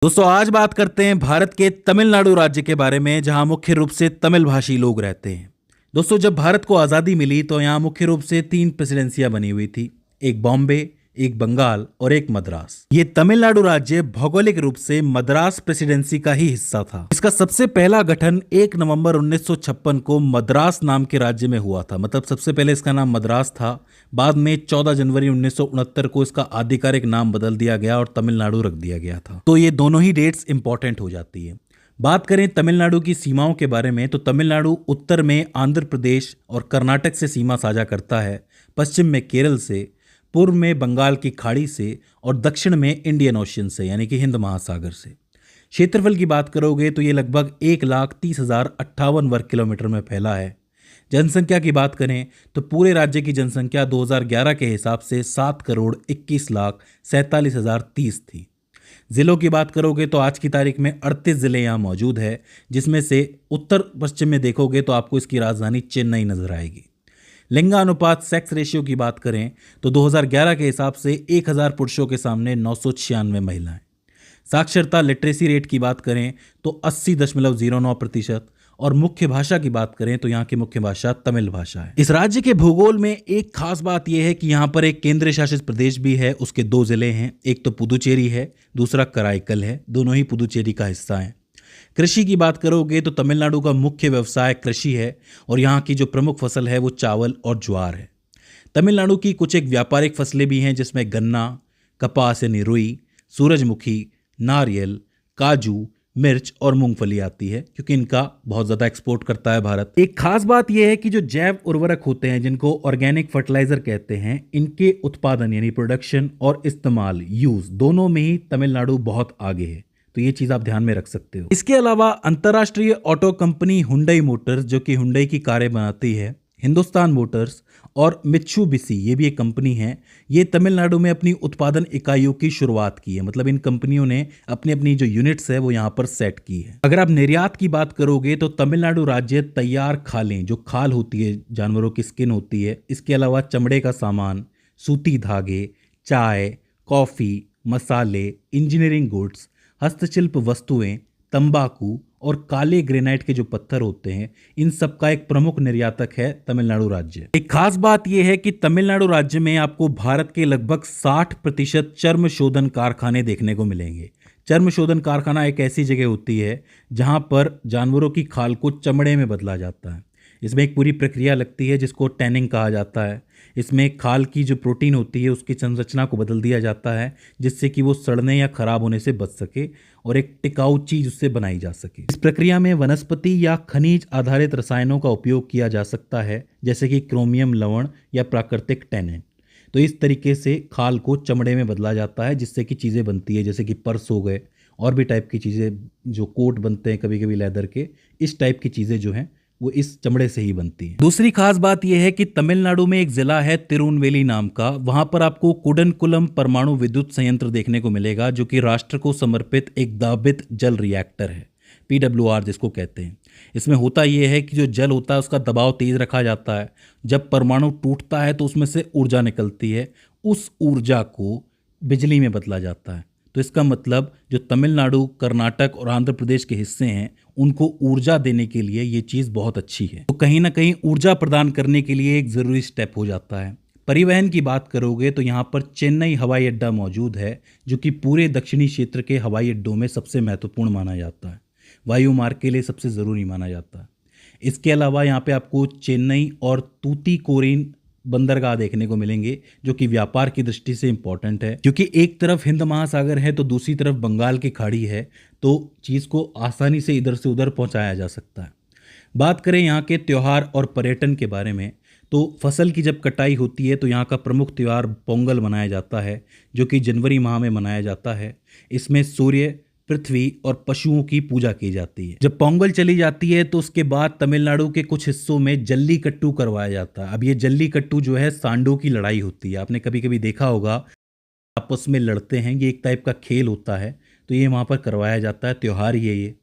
दोस्तों आज बात करते हैं भारत के तमिलनाडु राज्य के बारे में जहां मुख्य रूप से तमिल भाषी लोग रहते हैं। दोस्तों जब भारत को आज़ादी मिली तो यहाँ मुख्य रूप से तीन प्रेसिडेंसियां बनी हुई थी। एक बॉम्बे, एक बंगाल और एक मद्रास। ये तमिलनाडु राज्य भौगोलिक रूप से मद्रास प्रेसिडेंसी का ही हिस्सा था। इसका सबसे पहला गठन 1 नवंबर 1956 को मद्रास नाम के राज्य में हुआ था। मतलब सबसे पहले इसका नाम मद्रास था। बाद में 14 जनवरी 1969 को इसका आधिकारिक नाम बदल दिया गया और तमिलनाडु रख दिया गया था। तो ये दोनों ही डेट्स इंपॉर्टेंट हो जाती है। बात करें तमिलनाडु की सीमाओं के बारे में तो तमिलनाडु उत्तर में आंध्र प्रदेश और कर्नाटक से सीमा साझा करता है, पश्चिम में केरल से, पूर्व में बंगाल की खाड़ी से और दक्षिण में इंडियन ओशियन से यानी कि हिंद महासागर से। क्षेत्रफल की बात करोगे तो ये लगभग 1,30,058 वर्ग किलोमीटर में फैला है। जनसंख्या की बात करें तो पूरे राज्य की जनसंख्या 2011 के हिसाब से 7,21,47,030 थी। ज़िलों की बात करोगे तो आज की तारीख में 38 ज़िले यहाँ मौजूद है, जिसमें से उत्तर पश्चिम में देखोगे तो आपको इसकी राजधानी चेन्नई नजर आएगी। लिंगानुपात सेक्स रेशियो की बात करें तो 2011 के हिसाब से 1,000 पुरुषों के सामने 996 महिलाएं। साक्षरता लिटरेसी रेट की बात करें तो 80.09% और मुख्य भाषा की बात करें तो यहाँ की मुख्य भाषा तमिल भाषा है। इस राज्य के भूगोल में एक खास बात यह है कि यहाँ पर एक केंद्र शासित प्रदेश भी है। उसके 2 जिले हैं, एक तो पुदुचेरी है, दूसरा कराईकल है। दोनों ही पुदुचेरी का हिस्सा हैं। कृषि की बात करोगे तो तमिलनाडु का मुख्य व्यवसाय कृषि है और यहाँ की जो प्रमुख फसल है वो चावल और ज्वार है। तमिलनाडु की कुछ एक व्यापारिक फसलें भी हैं जिसमें गन्ना, कपास यानी रुई, सूरजमुखी, नारियल, काजू, मिर्च और मूंगफली आती है, क्योंकि इनका बहुत ज़्यादा एक्सपोर्ट करता है भारत। एक खास बात यह है कि जो जैव उर्वरक होते हैं जिनको ऑर्गेनिक फर्टिलाइजर कहते हैं, इनके उत्पादन यानी प्रोडक्शन और इस्तेमाल यूज दोनों में ही तमिलनाडु बहुत आगे है। तो ये चीज़ आप ध्यान में रख सकते हो। इसके अलावा अंतर्राष्ट्रीय ऑटो कंपनी हुंडई मोटर्स जो कि हुंडई की कारें बनाती है, हिंदुस्तान मोटर्स और मित्सुबिशी ये भी एक कंपनी है। ये तमिलनाडु में अपनी उत्पादन इकाइयों की शुरुआत की है। मतलब इन कंपनियों ने अपनी अपनी जो यूनिट्स है वो यहाँ पर सेट की है। अगर आप निर्यात की बात करोगे तो तमिलनाडु राज्य तैयार खालें, जो खाल होती है, जानवरों की स्किन होती है, इसके अलावा चमड़े का सामान, सूती धागे, चाय, कॉफ़ी, मसाले, इंजीनियरिंग गुड्स, हस्तशिल्प वस्तुएं, तंबाकू और काले ग्रेनाइट के जो पत्थर होते हैं, इन सब का एक प्रमुख निर्यातक है तमिलनाडु राज्य। एक खास बात यह है कि तमिलनाडु राज्य में आपको भारत के लगभग 60% चर्म शोधन कारखाने देखने को मिलेंगे। चर्म शोधन कारखाना एक ऐसी जगह होती है जहां पर जानवरों की खाल को चमड़े में बदला जाता है। इसमें एक पूरी प्रक्रिया लगती है जिसको टैनिंग कहा जाता है। इसमें खाल की जो प्रोटीन होती है उसकी संरचना को बदल दिया जाता है जिससे कि वो सड़ने या खराब होने से बच सके और एक टिकाऊ चीज उससे बनाई जा सके। इस प्रक्रिया में वनस्पति या खनिज आधारित रसायनों का उपयोग किया जा सकता है, जैसे कि क्रोमियम लवण या प्राकृतिक टैनिन। तो इस तरीके से खाल को चमड़े में बदला जाता है जिससे कि चीज़ें बनती है, जैसे कि पर्स हो गए और भी टाइप की चीज़ें, जो कोट बनते हैं कभी कभी लेदर के, इस टाइप की चीज़ें जो हैं वो इस चमड़े से ही बनती है। दूसरी खास बात यह है कि तमिलनाडु में एक जिला है तिरुनवेली नाम का। वहां पर आपको कुडनकुलम परमाणु विद्युत संयंत्र देखने को मिलेगा, जो कि राष्ट्र को समर्पित एक दाबित जल रिएक्टर है, PWR जिसको कहते हैं। इसमें होता यह है कि जो जल होता है उसका दबाव तेज रखा जाता है। जब परमाणु टूटता है तो उसमें से ऊर्जा निकलती है, उस ऊर्जा को बिजली में बदला जाता है। तो इसका मतलब जो तमिलनाडु, कर्नाटक और आंध्र प्रदेश के हिस्से हैं उनको ऊर्जा देने के लिए ये चीज़ बहुत अच्छी है। तो कहीं ना कहीं ऊर्जा प्रदान करने के लिए एक ज़रूरी स्टेप हो जाता है। परिवहन की बात करोगे तो यहाँ पर चेन्नई हवाई अड्डा मौजूद है, जो कि पूरे दक्षिणी क्षेत्र के हवाई अड्डों में सबसे महत्वपूर्ण माना जाता है, वायु मार्ग के लिए सबसे ज़रूरी माना जाता है। इसके अलावा यहाँ पे आपको चेन्नई और तूतीकोरिन बंदरगाह देखने को मिलेंगे, जो कि व्यापार की दृष्टि से इंपॉर्टेंट है, क्योंकि एक तरफ हिंद महासागर है तो दूसरी तरफ बंगाल की खाड़ी है। तो चीज़ को आसानी से इधर से उधर पहुंचाया जा सकता है। बात करें यहाँ के त्यौहार और पर्यटन के बारे में तो फसल की जब कटाई होती है तो यहाँ का प्रमुख त्यौहार पोंगल मनाया जाता है, जो कि जनवरी माह में मनाया जाता है। इसमें सूर्य, पृथ्वी और पशुओं की पूजा की जाती है। जब पोंगल चली जाती है तो उसके बाद तमिलनाडु के कुछ हिस्सों में जल्लीकट्टू करवाया जाता है। अब ये जल्लीकट्टू जो है सांडों की लड़ाई होती है, आपने कभी कभी देखा होगा, आपस में लड़ते हैं, ये एक टाइप का खेल होता है। तो ये वहाँ पर करवाया जाता है, त्यौहार ये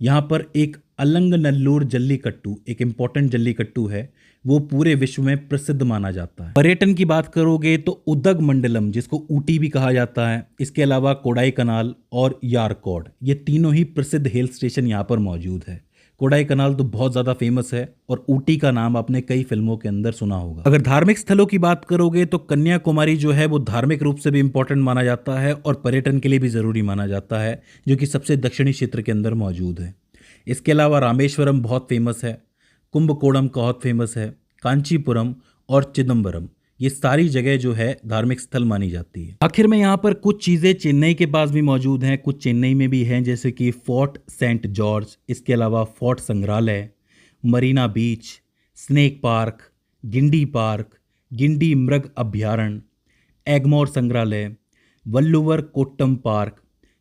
यहाँ पर एक अलंगनल्लूर जल्लीकट्टू एक इम्पॉर्टेंट जल्लीकट्टू है, वो पूरे विश्व में प्रसिद्ध माना जाता है। पर्यटन की बात करोगे तो उदगमंडलम, जिसको ऊटी भी कहा जाता है, इसके अलावा कोडाई कनाल और यारकॉड, ये तीनों ही प्रसिद्ध हिल स्टेशन यहाँ पर मौजूद है। कोडाई कनाल तो बहुत ज़्यादा फेमस है और ऊटी का नाम आपने कई फिल्मों के अंदर सुना होगा। अगर धार्मिक स्थलों की बात करोगे तो कन्याकुमारी जो है वो धार्मिक रूप से भी इंपॉर्टेंट माना जाता है और पर्यटन के लिए भी ज़रूरी माना जाता है, जो कि सबसे दक्षिणी क्षेत्र के अंदर मौजूद है। इसके अलावा रामेश्वरम बहुत फेमस है, कुंभकोणम बहुत फेमस है, कांचीपुरम और चिदम्बरम, ये सारी जगह जो है धार्मिक स्थल मानी जाती है। आखिर में यहाँ पर कुछ चीज़ें चेन्नई के पास भी मौजूद हैं, कुछ चेन्नई में भी हैं, जैसे कि फोर्ट सेंट जॉर्ज, इसके अलावा फोर्ट संग्रहालय, मरीना बीच, स्नेक पार्क, गिंडी मृग अभ्यारण्य, एगमोर संग्रहालय, वल्लुवर कोट्टम पार्क,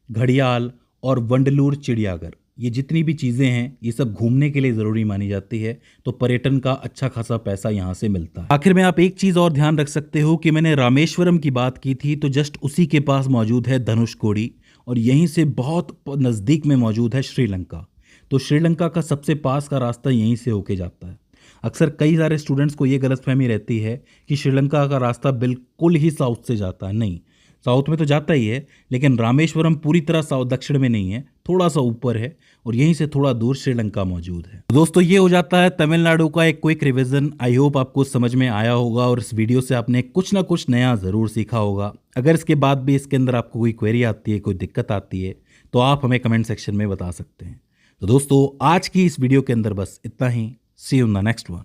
घड़ियाल और वंडलूर चिड़ियाघर। ये जितनी भी चीज़ें हैं ये सब घूमने के लिए ज़रूरी मानी जाती है, तो पर्यटन का अच्छा खासा पैसा यहाँ से मिलता है। आखिर में आप एक चीज़ और ध्यान रख सकते हो कि मैंने रामेश्वरम की बात की थी, तो जस्ट उसी के पास मौजूद है धनुषकोडी और यहीं से बहुत नज़दीक में मौजूद है श्रीलंका। तो श्रीलंका का सबसे पास का रास्ता यहीं से होके जाता है। अक्सर कई सारे स्टूडेंट्स को ये गलतफहमी रहती है कि श्रीलंका का रास्ता बिल्कुल ही साउथ से जाता है। नहीं, साउथ में तो जाता ही है, लेकिन रामेश्वरम पूरी तरह साउथ दक्षिण में नहीं है, थोड़ा सा ऊपर है और यहीं से थोड़ा दूर श्रीलंका मौजूद है। दोस्तों, ये हो जाता है तमिलनाडु का एक क्विक रिवीजन। आई होप आपको समझ में आया होगा और इस वीडियो से आपने कुछ ना कुछ नया ज़रूर सीखा होगा। अगर इसके बाद भी इसके अंदर आपको कोई क्वेरी आती है, कोई दिक्कत आती है, तो आप हमें कमेंट सेक्शन में बता सकते हैं। तो दोस्तों, आज की इस वीडियो के अंदर बस इतना ही। See you in the next one.